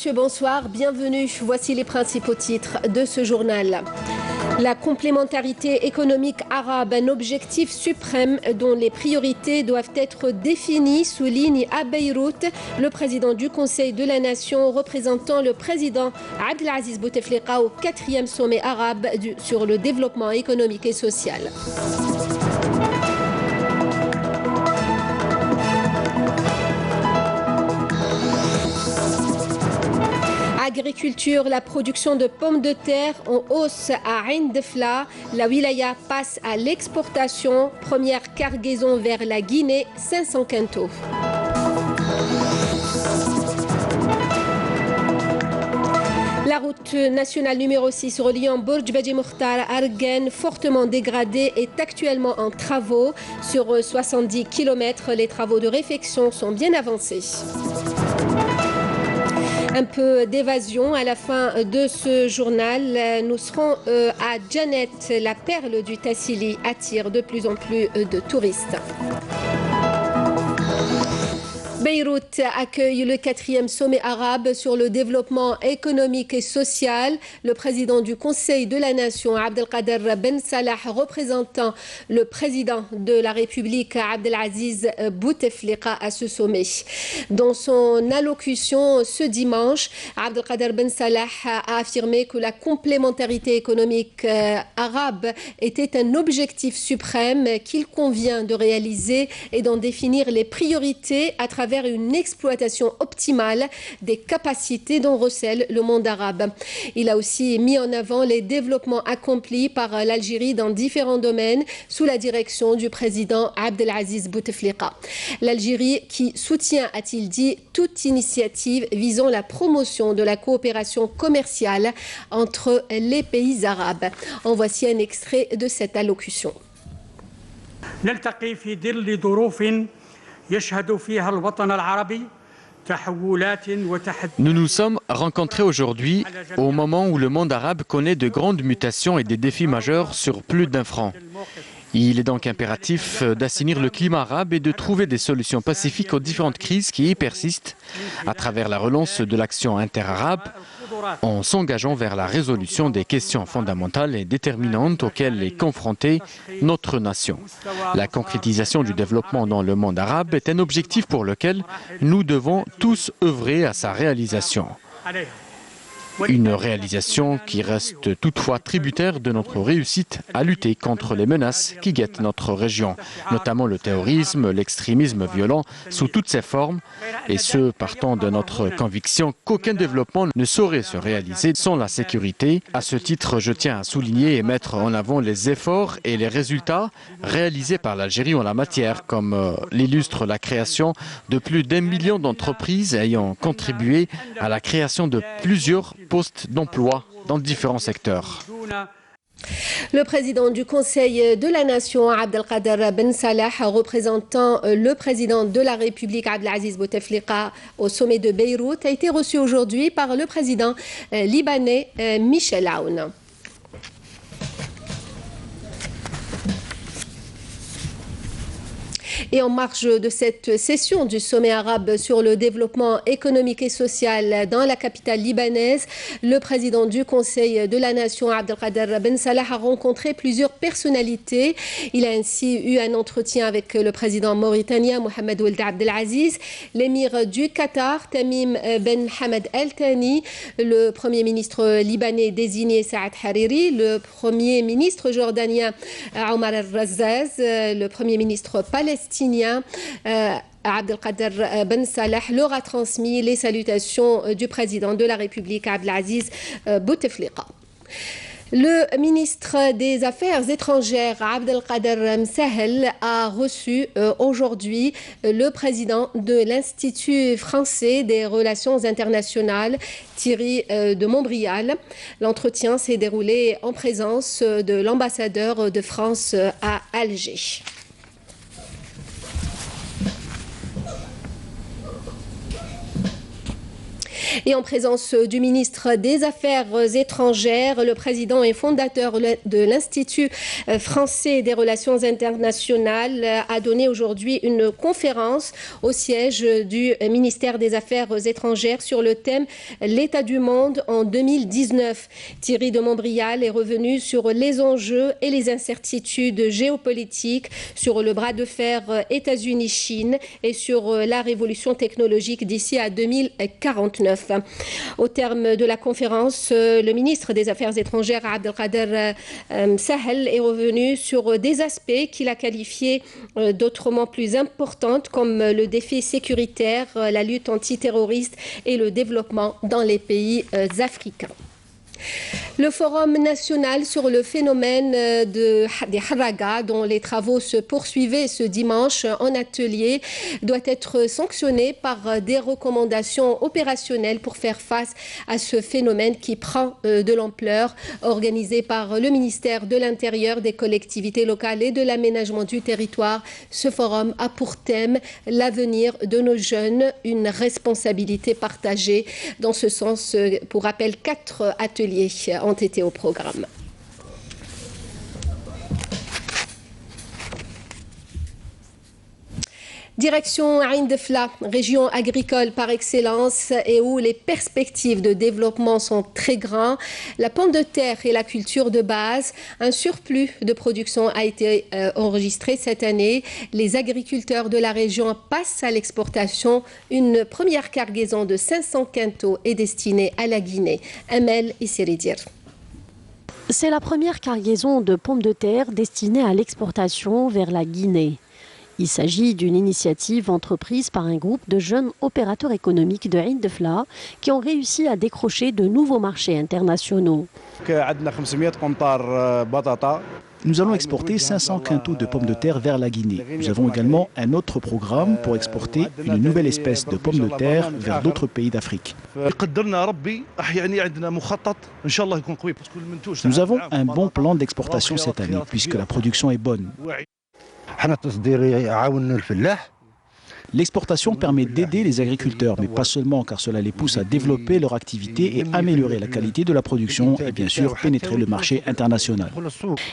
messieurs, bonsoir, bienvenue. Voici les principaux titres de ce journal. La complémentarité économique arabe, un objectif suprême dont les priorités doivent être définies, souligne à Beyrouth le président du Conseil de la Nation représentant le président Abdelaziz Bouteflika au 4e sommet arabe sur le développement économique et social. Agriculture, la production de pommes de terre en hausse à Ain Defla. La wilaya passe à l'exportation. Première cargaison vers la Guinée, 500 quintaux. La route nationale numéro 6 reliant Bourj Badji Mokhtar à Argen, fortement dégradée, est actuellement en travaux. Sur 70 km, les travaux de réfection sont bien avancés. Un peu d'évasion à la fin de ce journal. Nous serons à Djanet, la perle du Tassili attire de plus en plus de touristes. Beyrouth accueille le 4e sommet arabe sur le développement économique et social. Le président du Conseil de la Nation, Abdelkader Ben Salah, représentant le président de la République, Abdelaziz Bouteflika, à ce sommet. Dans son allocution ce dimanche, Abdelkader Ben Salah a affirmé que la complémentarité économique arabe était un objectif suprême qu'il convient de réaliser et d'en définir les priorités à travers une exploitation optimale des capacités dont recèle le monde arabe. Il a aussi mis en avant les développements accomplis par l'Algérie dans différents domaines sous la direction du président Abdelaziz Bouteflika. L'Algérie qui soutient, a-t-il dit, toute initiative visant la promotion de la coopération commerciale entre les pays arabes. En voici un extrait de cette allocution. Nous nous sommes rencontrés aujourd'hui au moment où le monde arabe connaît de grandes mutations et des défis majeurs sur plus d'un front. Il est donc impératif d'assainir le climat arabe et de trouver des solutions pacifiques aux différentes crises qui y persistent à travers la relance de l'action interarabe, en s'engageant vers la résolution des questions fondamentales et déterminantes auxquelles est confrontée notre nation. La concrétisation du développement dans le monde arabe est un objectif pour lequel nous devons tous œuvrer à sa réalisation. Une réalisation qui reste toutefois tributaire de notre réussite à lutter contre les menaces qui guettent notre région, notamment le terrorisme, l'extrémisme violent sous toutes ses formes, et ce, partant de notre conviction qu'aucun développement ne saurait se réaliser sans la sécurité. À ce titre, je tiens à souligner et mettre en avant les efforts et les résultats réalisés par l'Algérie en la matière, comme l'illustre la création de plus d'1 million d'entreprises ayant contribué à la création de plusieurs postes d'emploi dans différents secteurs. Le président du Conseil de la Nation, Abdelkader Ben Salah, représentant le président de la République, Abdelaziz Bouteflika, au sommet de Beyrouth, a été reçu aujourd'hui par le président libanais Michel Aoun. Et en marge de cette session du sommet arabe sur le développement économique et social dans la capitale libanaise, le président du Conseil de la Nation, Abdelkader Ben Salah, a rencontré plusieurs personnalités. Il a ainsi eu un entretien avec le président mauritanien Mohamed Ould Abdelaziz, l'émir du Qatar Tamim Ben Hamad Al Thani, le premier ministre libanais désigné Saad Hariri, le premier ministre jordanien Omar Al-Razzaz, le premier ministre palestinien Abdelkader Ben Salah leur a transmis les salutations du président de la République Abdelaziz Bouteflika. Le ministre des Affaires étrangères, Abdelkader Msahel, a reçu aujourd'hui le président de l'Institut français des relations internationales, Thierry de Montbrial. L'entretien s'est déroulé en présence de l'ambassadeur de France à Alger. Et en présence du ministre des Affaires étrangères, le président et fondateur de l'Institut français des relations internationales a donné aujourd'hui une conférence au siège du ministère des Affaires étrangères sur le thème « L'état du monde en 2019 ». Thierry de Montbrial est revenu sur les enjeux et les incertitudes géopolitiques, sur le bras de fer États-Unis-Chine et sur la révolution technologique d'ici à 2049. Au terme de la conférence, le ministre des Affaires étrangères, Abdelkader Sahel, est revenu sur des aspects qu'il a qualifiés d'autrement plus importants, comme le défi sécuritaire, la lutte antiterroriste et le développement dans les pays africains. Le Forum national sur le phénomène des haragas, dont les travaux se poursuivaient ce dimanche en atelier, doit être sanctionné par des recommandations opérationnelles pour faire face à ce phénomène qui prend de l'ampleur. Organisé par le ministère de l'Intérieur, des collectivités locales et de l'aménagement du territoire, ce forum a pour thème l'avenir de nos jeunes, une responsabilité partagée. Dans ce sens, pour rappel, 4 ateliers ont été au programme. Direction Ain Defla, région agricole par excellence et où les perspectives de développement sont très grandes. La pomme de terre est la culture de base. Un surplus de production a été enregistré cette année. Les agriculteurs de la région passent à l'exportation. Une première cargaison de 500 quintaux est destinée à la Guinée. Amel Issiridir. C'est la première cargaison de pommes de terre destinée à l'exportation vers la Guinée. Il s'agit d'une initiative entreprise par un groupe de jeunes opérateurs économiques de Ain Defla qui ont réussi à décrocher de nouveaux marchés internationaux. Nous allons exporter 500 quintaux de pommes de terre vers la Guinée. Nous avons également un autre programme pour exporter une nouvelle espèce de pommes de terre vers d'autres pays d'Afrique. Nous avons un bon plan d'exportation cette année puisque la production est bonne. L'exportation permet d'aider les agriculteurs, mais pas seulement car cela les pousse à développer leur activité et améliorer la qualité de la production et bien sûr pénétrer le marché international.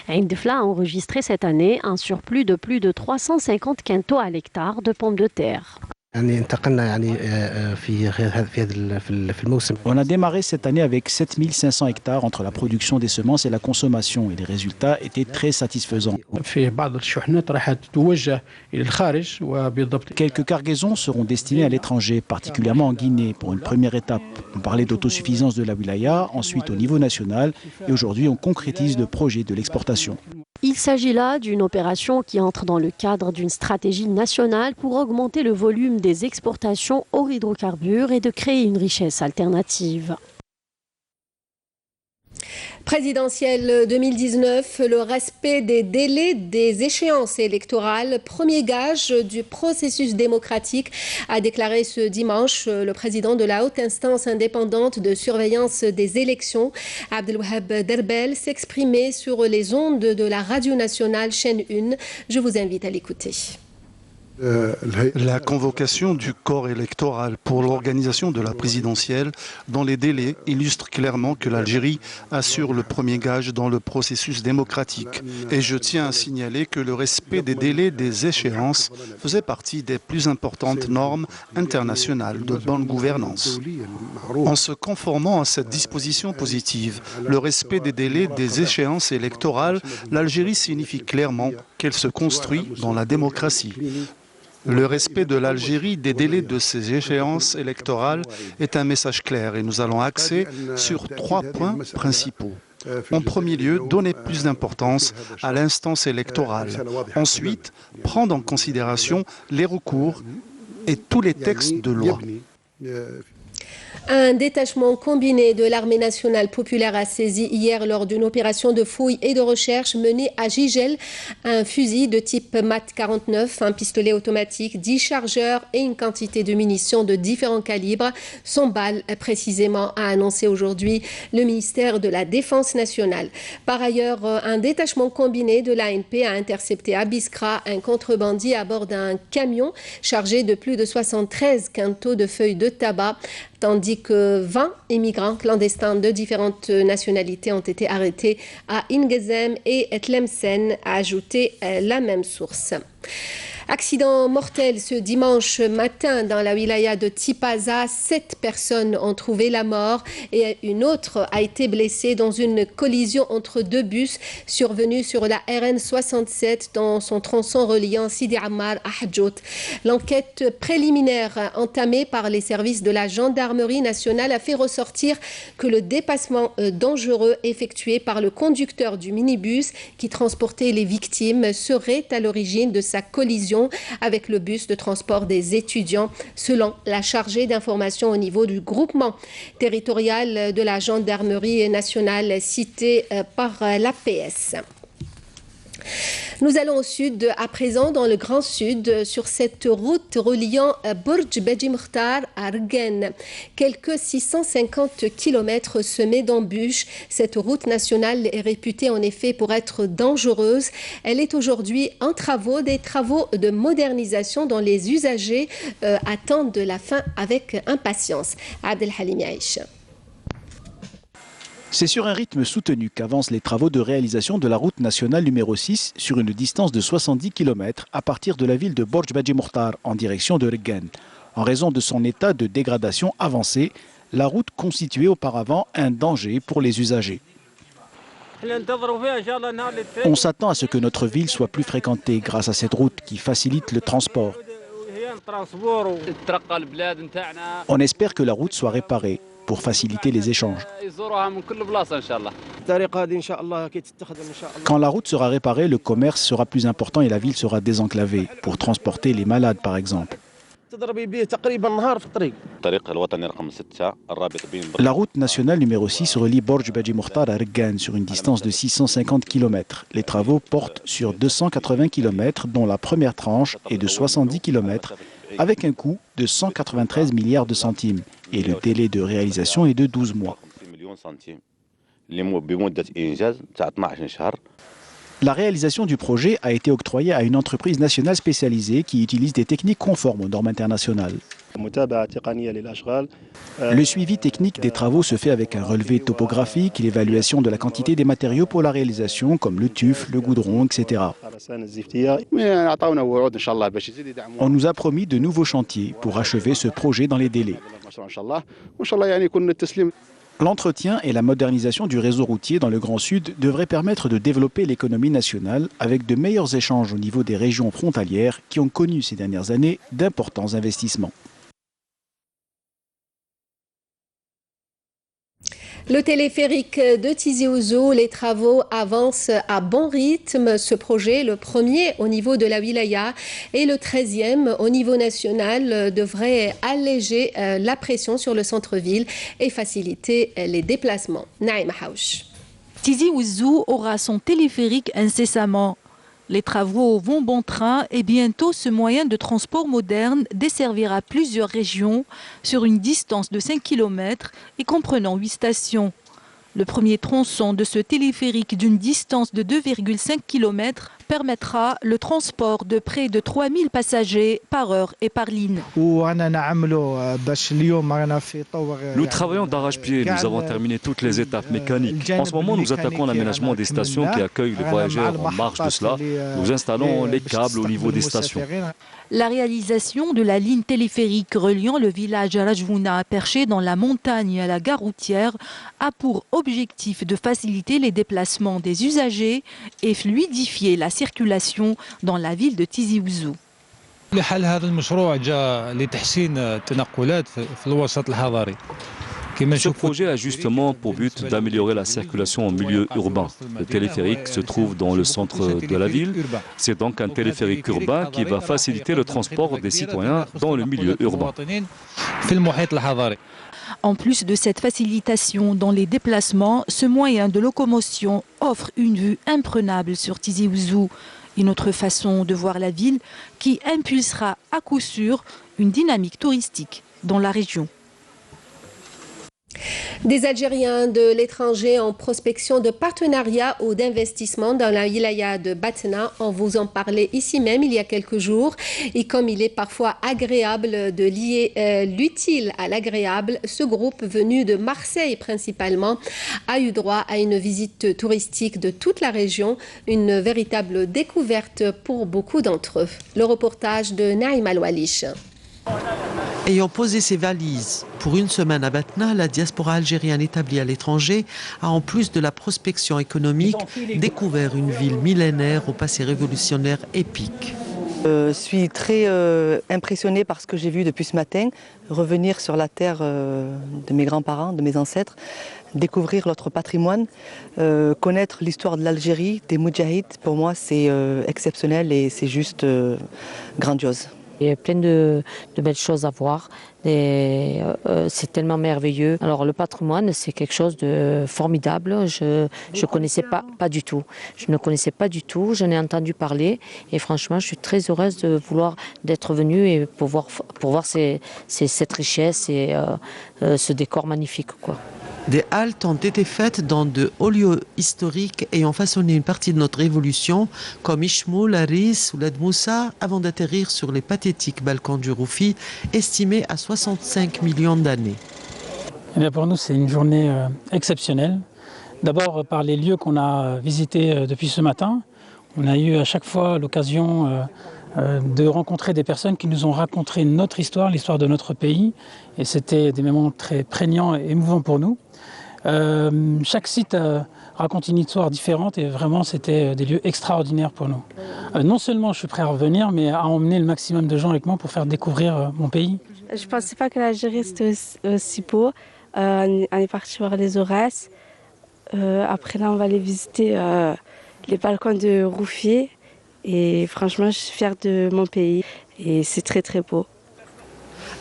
Ain Defla a enregistré cette année un surplus de plus de 350 quintaux à l'hectare de pommes de terre. On a démarré cette année avec 7500 hectares entre la production des semences et la consommation et les résultats étaient très satisfaisants. Quelques cargaisons seront destinées à l'étranger, particulièrement en Guinée, pour une première étape. On parlait d'autosuffisance de la wilaya, ensuite au niveau national et aujourd'hui on concrétise le projet de l'exportation. Il s'agit là d'une opération qui entre dans le cadre d'une stratégie nationale pour augmenter le volume des exportations hors hydrocarbures et de créer une richesse alternative. Présidentielle 2019, le respect des délais des échéances électorales, premier gage du processus démocratique, a déclaré ce dimanche le président de la haute instance indépendante de surveillance des élections, Abdelwahab Derbel, s'exprimait sur les ondes de la radio nationale chaîne 1. Je vous invite à l'écouter. La convocation du corps électoral pour l'organisation de la présidentielle dans les délais illustre clairement que l'Algérie assure le premier gage dans le processus démocratique. Et je tiens à signaler que le respect des délais des échéances faisait partie des plus importantes normes internationales de bonne gouvernance. En se conformant à cette disposition positive, le respect des délais des échéances électorales, l'Algérie signifie clairement qu'elle se construit dans la démocratie. Le respect de l'Algérie des délais de ces échéances électorales est un message clair et nous allons axer sur 3 points principaux. En premier lieu, donner plus d'importance à l'instance électorale. Ensuite, prendre en considération les recours et tous les textes de loi. Un détachement combiné de l'armée nationale populaire a saisi hier lors d'une opération de fouille et de recherche menée à Gigel un fusil de type MAT 49, un pistolet automatique, 10 chargeurs et une quantité de munitions de différents calibres, 100 balles précisément, a annoncé aujourd'hui le ministère de la Défense nationale. Par ailleurs, un détachement combiné de l'ANP a intercepté à Biskra un contrebandier à bord d'un camion chargé de plus de 73 quintaux de feuilles de tabac. tandis que 20 immigrants clandestins de différentes nationalités ont été arrêtés à Ingezem et Tlemcen, a ajouté la même source. Accident mortel ce dimanche matin dans la wilaya de Tipaza. 7 personnes ont trouvé la mort et une autre a été blessée dans une collision entre 2 bus survenus sur la RN 67 dans son tronçon reliant Sidi Ammar à Hadjout. L'enquête préliminaire entamée par les services de la gendarmerie nationale a fait ressortir que le dépassement dangereux effectué par le conducteur du minibus qui transportait les victimes serait à l'origine de sa collision avec le bus de transport des étudiants, selon la chargée d'information au niveau du groupement territorial de la gendarmerie nationale cité par l'APS. Nous allons au sud à présent, dans le Grand Sud, sur cette route reliant Bourj Beji Mokhtar à Rgen. Quelques 650 km semés d'embûches. Cette route nationale est réputée en effet pour être dangereuse. Elle est aujourd'hui en travaux, des travaux de modernisation dont les usagers attendent la fin avec impatience. Abdel Halim Yaïch. C'est sur un rythme soutenu qu'avancent les travaux de réalisation de la route nationale numéro 6 sur une distance de 70 km à partir de la ville de Bourj Beji Mokhtar en direction de Rgen. En raison de son état de dégradation avancée, la route constituait auparavant un danger pour les usagers. On s'attend à ce que notre ville soit plus fréquentée grâce à cette route qui facilite le transport. On espère que la route soit réparée pour faciliter les échanges. Quand la route sera réparée, le commerce sera plus important et la ville sera désenclavée pour transporter les malades par exemple. La route nationale numéro 6 relie Bourj Beji Mokhtar à Rgen sur une distance de 650 km. Les travaux portent sur 280 km dont la première tranche est de 70 km avec un coût de 193 milliards de centimes et le délai de réalisation est de 12 mois. La réalisation du projet a été octroyée à une entreprise nationale spécialisée qui utilise des techniques conformes aux normes internationales. Le suivi technique des travaux se fait avec un relevé topographique, l'évaluation de la quantité des matériaux pour la réalisation comme le tuf, le goudron, etc. On nous a promis de nouveaux chantiers pour achever ce projet dans les délais. L'entretien et la modernisation du réseau routier dans le Grand Sud devraient permettre de développer l'économie nationale avec de meilleurs échanges au niveau des régions frontalières qui ont connu ces dernières années d'importants investissements. Le téléphérique de Tizi Ouzou, les travaux avancent à bon rythme. Ce projet, le premier au niveau de la wilaya et le 13e au niveau national, devrait alléger la pression sur le centre-ville et faciliter les déplacements. Naïm Haouch. Tizi Ouzou aura son téléphérique incessamment. Les travaux vont bon train et bientôt ce moyen de transport moderne desservira plusieurs régions sur une distance de 5 km et comprenant 8 stations. Le premier tronçon de ce téléphérique d'une distance de 2,5 km permettra le transport de près de 3000 passagers par heure et par ligne. Nous travaillons d'arrache-pied, nous avons terminé toutes les étapes mécaniques. En ce moment, nous attaquons l'aménagement des stations qui accueillent les voyageurs. En marge de cela, nous installons les câbles au niveau des stations. La réalisation de la ligne téléphérique reliant le village Rajvouna perché dans la montagne à la gare routière a pour objectif de faciliter les déplacements des usagers et fluidifier la circulation dans la ville de Tizi Ouzou. Ce projet a justement pour but d'améliorer la circulation en milieu urbain. Le téléphérique se trouve dans le centre de la ville. C'est donc un téléphérique urbain qui va faciliter le transport des citoyens dans le milieu urbain. En plus de cette facilitation dans les déplacements, ce moyen de locomotion offre une vue imprenable sur Tizi Ouzou. Une autre façon de voir la ville qui impulsera à coup sûr une dynamique touristique dans la région. Des Algériens de l'étranger en prospection de partenariat ou d'investissement dans la wilaya de Batna. On vous en parlait ici même il y a quelques jours. Et comme il est parfois agréable de lier l'utile à l'agréable, ce groupe venu de Marseille principalement a eu droit à une visite touristique de toute la région. Une véritable découverte pour beaucoup d'entre eux. Le reportage de Naïm Al-Walish. Ayant posé ses valises pour une semaine à Batna, la diaspora algérienne établie à l'étranger a, en plus de la prospection économique, découvert une ville millénaire au passé révolutionnaire épique. Je suis très impressionnée par ce que j'ai vu depuis ce matin, revenir sur la terre de mes grands-parents, de mes ancêtres, découvrir notre patrimoine, connaître l'histoire de l'Algérie, des Moudjahids. Pour moi, c'est exceptionnel et c'est juste grandiose. Il y a plein de belles choses à voir. C'est tellement merveilleux. Alors le patrimoine, c'est quelque chose de formidable. Je ne connaissais pas du tout. Je ne connaissais pas du tout. J'en ai entendu parler et franchement, je suis très heureuse d'être venue et pour voir cette richesse et ce décor magnifique, quoi. Des haltes ont été faites dans de hauts lieux historiques ayant façonné une partie de notre évolution, comme Ishmoul, Aris ou Ledmoussa, avant d'atterrir sur les pathétiques balkans du Roufi, estimés à 65 millions d'années. Eh bien pour nous, c'est une journée exceptionnelle. D'abord par les lieux qu'on a visités depuis ce matin. On a eu à chaque fois l'occasion de rencontrer des personnes qui nous ont raconté notre histoire, l'histoire de notre pays. Et c'était des moments très prégnants et émouvants pour nous. Chaque site raconte une histoire différente et vraiment c'était des lieux extraordinaires pour nous. Non seulement je suis prêt à revenir, mais à emmener le maximum de gens avec moi pour faire découvrir mon pays. Je ne pensais pas que l'Algérie c'était aussi beau. On est parti voir les Aurès. Après là on va aller visiter les balkans de Roufi. Et franchement je suis fière de mon pays et c'est très très beau.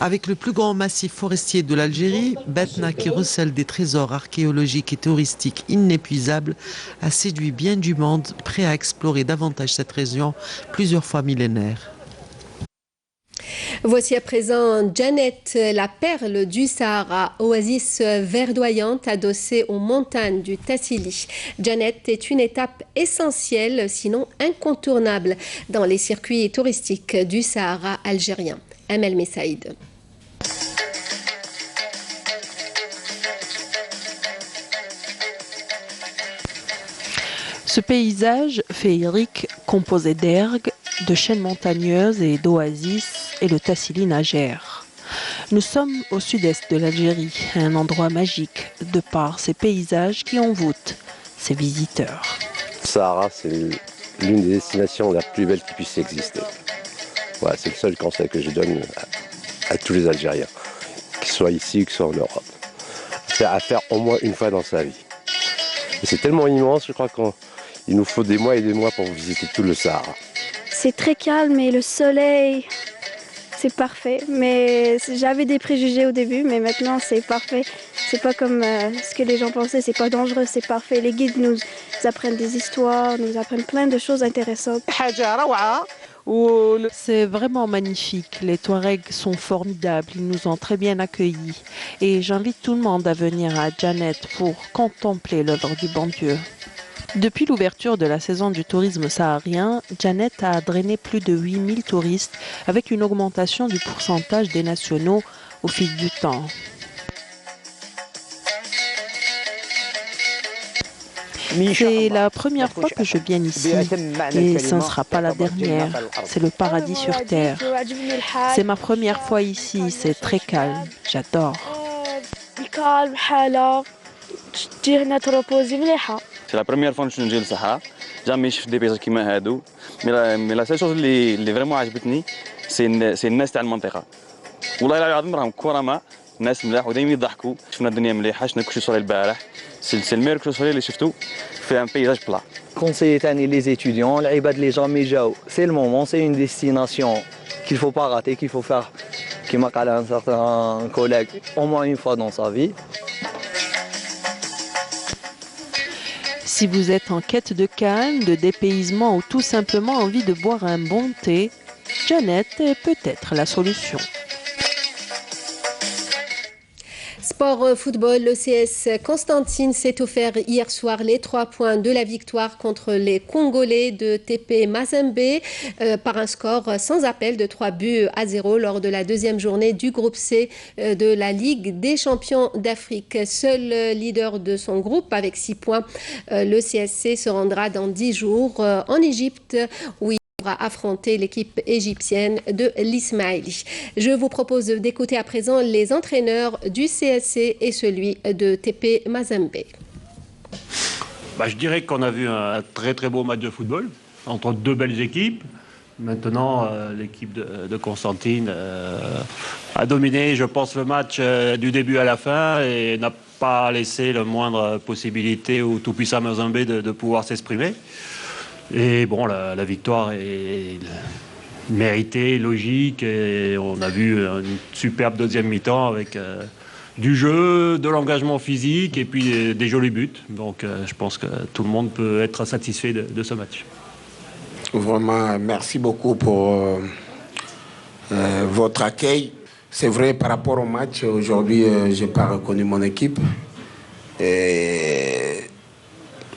Avec le plus grand massif forestier de l'Algérie, Batna, qui recèle des trésors archéologiques et touristiques inépuisables, a séduit bien du monde prêt à explorer davantage cette région plusieurs fois millénaire. Voici à présent Janet, la perle du Sahara, oasis verdoyante adossée aux montagnes du Tassili. Janet est une étape essentielle, sinon incontournable, dans les circuits touristiques du Sahara algérien. Amel Messaïd. Ce paysage féerique composé d'ergues, de chaînes montagneuses et d'oasis est le Tassili Najer. Nous sommes au sud-est de l'Algérie, un endroit magique de par ces paysages qui envoûtent ses visiteurs. Le Sahara, c'est l'une des destinations la plus belle qui puisse exister. Voilà, c'est le seul conseil que je donne à tous les Algériens, qu'ils soient ici ou qu'ils soient en Europe. C'est à faire au moins une fois dans sa vie. Et c'est tellement immense, je crois qu'il nous faut des mois et des mois pour visiter tout le Sahara. C'est très calme et le soleil, c'est parfait. Mais j'avais des préjugés au début, mais maintenant c'est parfait. C'est pas comme ce que les gens pensaient, c'est pas dangereux, c'est parfait. Les guides nous apprennent des histoires, nous apprennent plein de choses intéressantes. C'est vraiment magnifique, les Touaregs sont formidables, ils nous ont très bien accueillis. Et j'invite tout le monde à venir à Janet pour contempler l'œuvre du bon Dieu. Depuis l'ouverture de la saison du tourisme saharien, Janet a drainé plus de 8000 touristes avec une augmentation du pourcentage des nationaux au fil du temps. C'est la première fois que je viens ici et ce ne sera pas la dernière. C'est le paradis sur terre. C'est ma première fois ici, c'est très calme. J'adore. C'est la première fois que je suis au Sahara. Jamais je fais des paysages comme هادو. Mais la seule chose اللي vraiment عجبتني c'est الناس تاع المنطقة. والله العظيم راهم كرماء، ناس ملاح ودايما يضحكوا. شفنا الدنيا مليحة، شفنا كلشي صوري البارح. C'est le meilleur كلشي اللي شفتو في un paysage plat. Conseiller تاني les étudiants, العباد اللي jamais جاو. C'est le moment, c'est une destination qu'il faut pas rater, qu'il faut faire كما قال un certain collègue au moins une fois dans sa vie. Si vous êtes en quête de calme, de dépaysement ou tout simplement envie de boire un bon thé, Janet est peut-être la solution. Sport football, le CS Constantine s'est offert hier soir les 3 points de la victoire contre les Congolais de TP Mazembe par un score sans appel de 3-0 lors de la deuxième journée du groupe C de la Ligue des champions d'Afrique. Seul leader de son groupe avec 6 points, le CSC se rendra dans 10 jours en Égypte où il affronter l'équipe égyptienne de l'Ismaïli. Je vous propose d'écouter à présent les entraîneurs du CSC et celui de TP Mazembe. Je dirais qu'on a vu un très très beau match de football entre deux belles équipes. Maintenant, l'équipe de Constantine a dominé, je pense, le match du début à la fin et n'a pas laissé la moindre possibilité au tout-puissant Mazembe de pouvoir s'exprimer. Et bon, la victoire est méritée, logique, et on a vu une superbe deuxième mi-temps avec du jeu, de l'engagement physique et puis des jolis buts. Donc je pense que tout le monde peut être satisfait de ce match. Vraiment, merci beaucoup pour votre accueil. C'est vrai, par rapport au match, aujourd'hui, je n'ai pas reconnu mon équipe. Et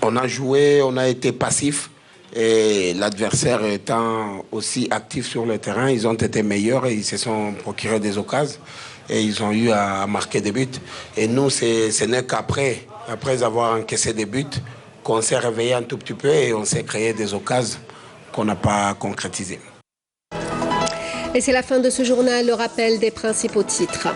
on a joué, on a été passif. Et l'adversaire étant aussi actif sur le terrain, ils ont été meilleurs et ils se sont procurés des occasions et ils ont eu à marquer des buts. Et nous, ce n'est qu'après avoir encaissé des buts, qu'on s'est réveillé un tout petit peu et on s'est créé des occasions qu'on n'a pas concrétisées. Et c'est la fin de ce journal, le rappel des principaux titres.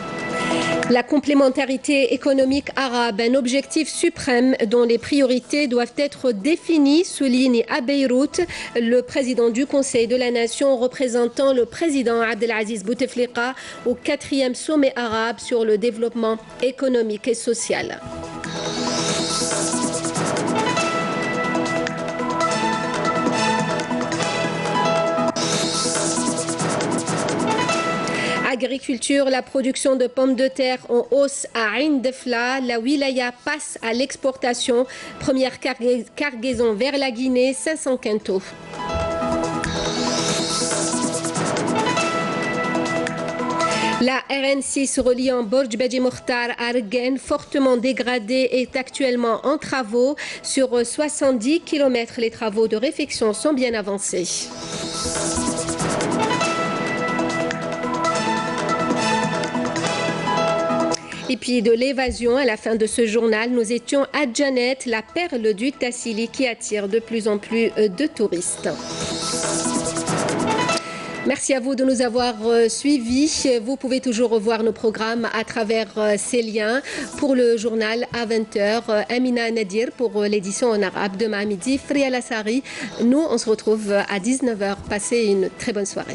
La complémentarité économique arabe, un objectif suprême dont les priorités doivent être définies, souligne à Beyrouth le président du Conseil de la Nation représentant le président Abdelaziz Bouteflika au 4e sommet arabe sur le développement économique et social. Agriculture, la production de pommes de terre en hausse à Ain Defla. La wilaya passe à l'exportation. Première cargaison vers la Guinée, 500 quintaux. La RN6 reliant Borj Badji Mokhtar à Regen, fortement dégradée, est actuellement en travaux. Sur 70 km, les travaux de réfection sont bien avancés. Et puis de l'évasion, à la fin de ce journal, nous étions à Djanet, la perle du Tassili qui attire de plus en plus de touristes. Merci à vous de nous avoir suivis. Vous pouvez toujours revoir nos programmes à travers ces liens. Pour le journal à 20h, Amina Nadir pour l'édition en arabe. Demain à midi, Fria Lassari. Nous, on se retrouve à 19h. Passez une très bonne soirée.